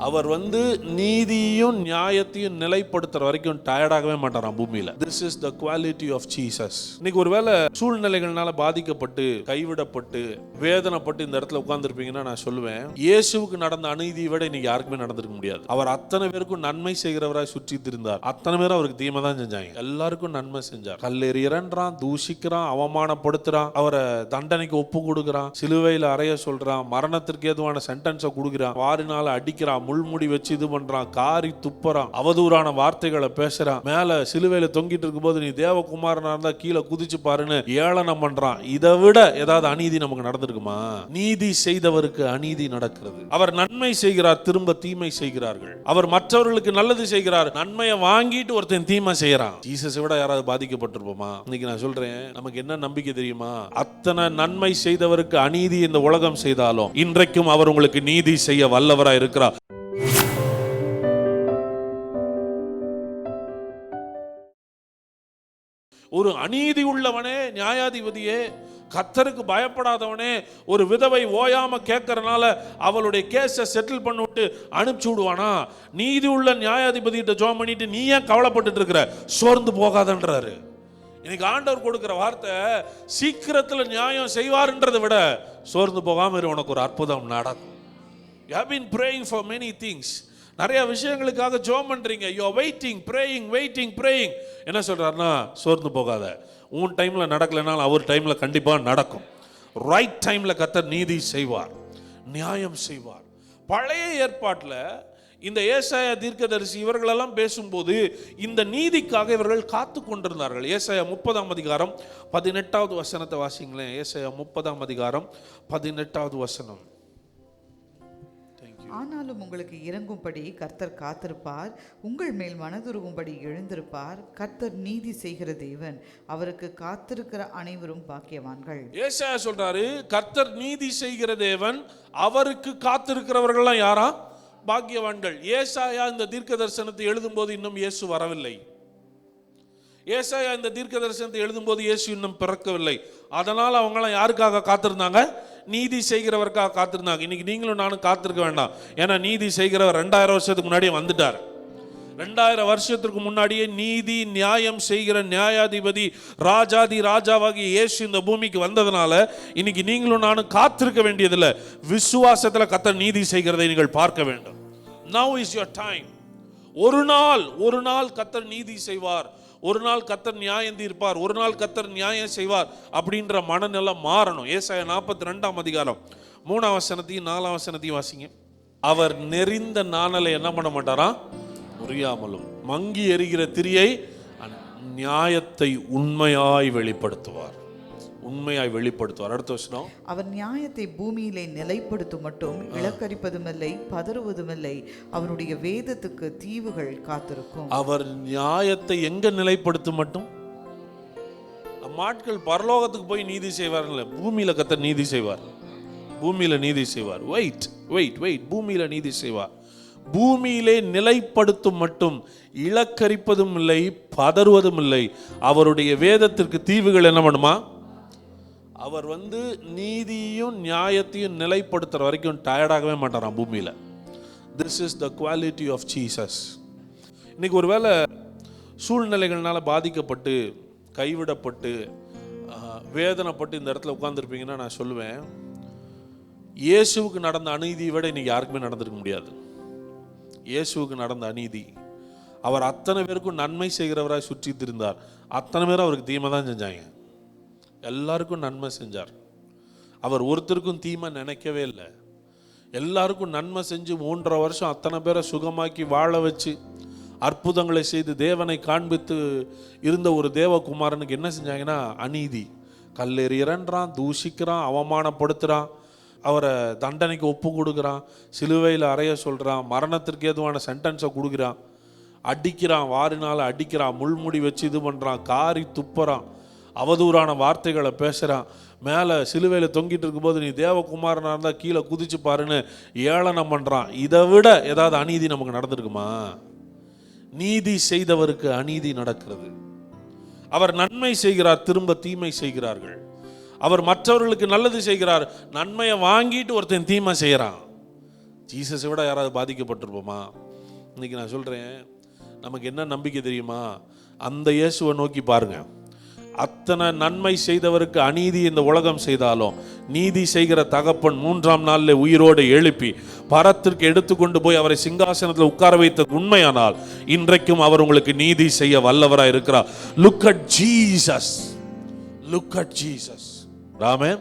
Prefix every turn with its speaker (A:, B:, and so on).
A: அவர் நீதியும் நியாயத்தையும் நிலைப்படுத்துற வரைக்கும் டயர்டாகவே மாட்டாராம் பூமியில. This is the quality of Jesus. இன்னைக்கு ஒருவேளை சூழ்நிலைகள்னால பாதிக்கப்பட்டு கைவிடப்பட்டு வேதனைப்பட்டு இந்த இடத்துல உட்கார்ந்துருப்பீங்கன்னா நான் சொல்லுவேன், இயேசுவுக்கு நடந்த அநீதியை விட இன்னைக்கு யாருக்குமே நடந்திருக்க முடியாது. அவர் அத்தனை பேருக்கும் நன்மை செய்கிறவராய் சுற்றி இருந்தார். அத்தனை பேரும் அவருக்கு தீமை தான் செஞ்சாங்க. எல்லாருக்கும் நன்மை செஞ்சார். கல்லெறியறான், தூஷிக்கிறான், அவமானப்படுத்துறான், அவரை தண்டனைக்கு ஒப்பு கொடுக்குறான், சிலுவையில் அறைய சொல்றான், மரணத்திற்கு ஏதுவான சென்டென்ஸை கொடுக்குறான், வாரினால அடிக்கிறான், முள்முடி வச்சு இது பண்றான், காரி துப்புறான், அவதூறான வார்த்தைகளை பேசுறான், மேல சிலுவையில தொங்கிட்டு இருக்கும் போது நீ தேவகுமாரனா இருந்தா கீழே குதிச்சு பாருன்னு ஏளனம் பண்றான். இதை விட ஏதாவது அநீதி நமக்கு நடந்திருக்குமா? நீதி செய்தவருக்கு அநீதி நடக்கிறது. அவர் நன்மை செய்கிறார், திரும்ப தீமை செய்கிறார்கள். அவர் மற்றவர்களுக்கு நல்லது செய்கிறார், நன்மையை வாங்கிட்டு ஒருத்தன் தீமை செய்யறான். ஜீசஸை விட யாராவது பாதிக்கப்பட்டிருப்போமா? இன்னைக்கு நான் சொல்றேன், நமக்கு என்ன நம்பிக்கை தெரியுமா? அத்தனை நன்மை செய்தவருக்கு அநீதி இந்த உலகம் செய்தாலும் இன்றைக்கும் அவர் உங்களுக்கு நீதி செய்ய வல்லவராய் இருக்கிறார். ஒரு அநீதி உள்ளவனே, நியாயாதிபதியே, கர்த்தருக்கு பயப்படாதவனே, ஒரு விதவை ஓயாம கேட்கறனால அவளுடைய கேஸை செட்டில் பண்ணிவிட்டு அனுப்பிச்சு விடுவானா? நீதி உள்ள நியாயாதிபதிகிட்ட ஜெபம் பண்ணிட்டு நீ ஏன் கவலைப்பட்டு இருக்கிற? சோர்ந்து போகாதன்றாரு. இன்னைக்கு ஆண்டவர் கொடுக்கிற வார்த்தை, சீக்கிரத்தில் நியாயம் செய்வார்ன்றதை விட சோர்ந்து போகாம இரு, உனக்கு ஒரு அற்புதம் நடக்கும். You have been praying for many things. நிறைய விஷயங்களுக்காக ஜெபம் பண்றீங்க. You are waiting, praying. என்ன சொல்றாருன்னா, சோர்ந்து போகாத. உன் டைம்ல நடக்கலைனாலும் அவர் டைம்ல கண்டிப்பா நடக்கும். ரைட் டைம்ல கர்த்தர் நீதி செய்வார், நியாயம் செய்வார். பழைய ஏற்பாட்டில் இந்த ஏசாயா தீர்க்கதரிசி இவர்களெல்லாம் பேசும்போது இந்த நீதிக்காக இவர்கள் காத்து கொண்டிருந்தார்கள். ஏசாயா 30ஆம் அதிகாரம் 18வது வசனத்தை வாசிங்களேன். ஏசாயா 30ஆம் அதிகாரம் 18வது வசனம்.
B: ஆனாலும் உங்களுக்கு இறங்கும்படி கர்த்தர் காத்திருப்பார், உங்கள் மேல் மனதுருகும்படி எழுந்திருப்பார். கர்த்தர் நீதி செய்கிற தேவன், அவருக்கு காத்திருக்கிற அனைவரும் பாக்கியவான்கள்.
A: ஏசாயா சொல்றாரு, கர்த்தர் நீதி செய்கிற தேவன், அவருக்கு காத்திருக்கிறவர்கள்லாம் யாரா? பாக்கியவான்கள். ஏசாயா இந்த தீர்க்க தரிசனத்தை எழுதும்போது இன்னும் இயேசு வரவில்லை. ஏசாயா இந்த தீர்க்க தரிசனத்தை எழுதும்போது இயேசு இன்னும் பிறக்கவில்லை. அதனால் அவங்களாம் யாருக்காக காத்திருந்தாங்க? நீதி செய்கிறவருக்காக காத்திருந்தாங்க. இன்னைக்கு நீங்களும் நானும் காத்திருக்க வேண்டாம். ஏன்னா நீதி செய்கிறவர் 2000 வருஷத்துக்கு முன்னாடியே வந்துட்டார். 2000 வருஷத்துக்கு முன்னாடியே நீதி நியாயம் செய்கிற நியாயாதிபதி ராஜாதி ராஜாவாகி இயேசு இந்த பூமிக்கு வந்ததுனால இன்னைக்கு நீங்களும் நானும் காத்திருக்க வேண்டியதில்லை. விசுவாசத்தில் கர்த்தர் நீதி செய்கிறதை நீங்கள் பார்க்க வேண்டும். Now is your time. ஒரு நாள் கர்த்தர் நீதி செய்வார், ஒரு நாள் கர்த்தர் நியாயம் தீர்ப்பார், ஒரு நாள் கர்த்தர் நியாயம் செய்வார் அப்படின்ற மனநிலை மாறணும். ஏசாயா 42ஆம் அதிகாரம் 3ஆம் வசனத்தையும் 4ஆம் வசனத்தையும் வாசிங்க. அவர் நெறிந்த நாணலை என்ன பண்ண மாட்டாரா? முறியாமலும் மங்கி எரிகிற திரியை நியாயத்தை உண்மையாய் வெளிப்படுத்துவார். அடுத்த வசனம். அவர்
B: நியாயத்தை பூமியிலே நிலைப்படுத்தும் மட்டும் இலக்கரிப்பதுமில்லை, பதறுவதுமில்லை. அவருடைய வேதத்துக்கு தீவுகள் காத்திருக்கும். அவர்
A: நியாயத்தை எங்க நிலைப்படுத்தும் மட்டும்? அம்மாட்கள் பரலோகத்துக்கு போய் நீதி செய்வார், பூமியில கர்த்தர் நீதி செய்வார். பூமியில நீதி செய்வார். வெயிட் பூமியில நீதி செய்வார். பூமியிலே நிலைப்படுத்தும் மட்டும் இலக்கரிப்பதும் இல்லை, பதறுவதும் இல்லை. அவருடைய வேதத்திற்கு தீவுகள் என்ன பண்ணுமா? அவர் நீதியும் நியாயத்தையும் நிலைப்படுத்துற வரைக்கும் டயர்டாகவே மாட்டாராம் பூமியில. This is the quality of Jesus. இன்னைக்கு ஒருவேளை சூழ்நிலைகள்னால பாதிக்கப்பட்டு கைவிடப்பட்டு வேதனைப்பட்டு இந்த இடத்துல உட்கார்ந்துருப்பீங்கன்னா நான் சொல்லுவேன், இயேசுவுக்கு நடந்த அநீதியை விட இன்னைக்கு யாருக்குமே நடந்திருக்க முடியாது. இயேசுவுக்கு நடந்த அநீதி, அவர் அத்தனை பேருக்கும் நன்மை செய்கிறவராய் சுற்றி இருந்தார். அத்தனை பேரும் அவருக்கு தீமை தான் செஞ்சாங்க. எல்லாருக்கும் நன்மை செஞ்சார். அவர் ஒருத்தருக்கும் தீமை நினைக்கவே இல்லை. எல்லாருக்கும் நன்மை செஞ்சு 3.5 வருஷம் அத்தனை பேரை சுகமாக்கி வாழ வச்சு அற்புதங்களை செய்து தேவனை காண்பித்து இருந்த ஒரு தேவகுமாரனுக்கு என்ன செஞ்சாங்கன்னா அநீதி. கல்லெறியறான், தூஷிக்கிறான், அவமானப்படுத்துகிறான், அவரை தண்டனைக்கு ஒப்பு கொடுக்குறான், சிலுவையில் அறைய சொல்கிறான், மரணத்திற்கு ஏதுவான சென்டென்ஸை கொடுக்குறான், அடிக்கிறான், வாரினால அடிக்கிறான், முள்முடி வச்சு இது பண்ணுறான், காரி துப்புறான், அவதூறான வார்த்தைகளை பேசுகிறான், மேலே சிலுவையில் தொங்கிட்டு இருக்கும்போது நீ தேவகுமாரனா இருந்தால் கீழே குதிச்சு பாருன்னு ஏளனம் பண்ணுறான். இதை விட ஏதாவது அநீதி நமக்கு நடந்திருக்குமா? நீதி செய்தவருக்கு அநீதி நடக்கிறது. அவர் நன்மை செய்கிறார், திரும்ப தீமை செய்கிறார்கள். அவர் மற்றவர்களுக்கு நல்லது செய்கிறார், நன்மையை வாங்கிட்டு ஒருத்தன் தீமை செய்கிறான். ஜீசஸை விட யாராவது பாதிக்கப்பட்டிருப்போமா? இன்னைக்கு நான் சொல்கிறேன், நமக்கு என்ன நம்பிக்கை தெரியுமா? அந்த இயேசுவை நோக்கி பாருங்க. அத்தனை நன்மை செய்தவருக்கு அநீதி இந்த உலகம் செய்தாலும் நீதி செய்கிற தகப்பன் 3ஆம் நாளில் உயிரோடு எழுப்பி பரத்திற்கு எடுத்துக்கொண்டு போய் அவரை சிங்காசனத்தில் உட்கார வைத்தது உண்மையானால் இன்றைக்கும் அவர் உங்களுக்கு நீதி செய்ய வல்லவராக இருக்கிறார். Look at Jesus, look at Jesus. Amen.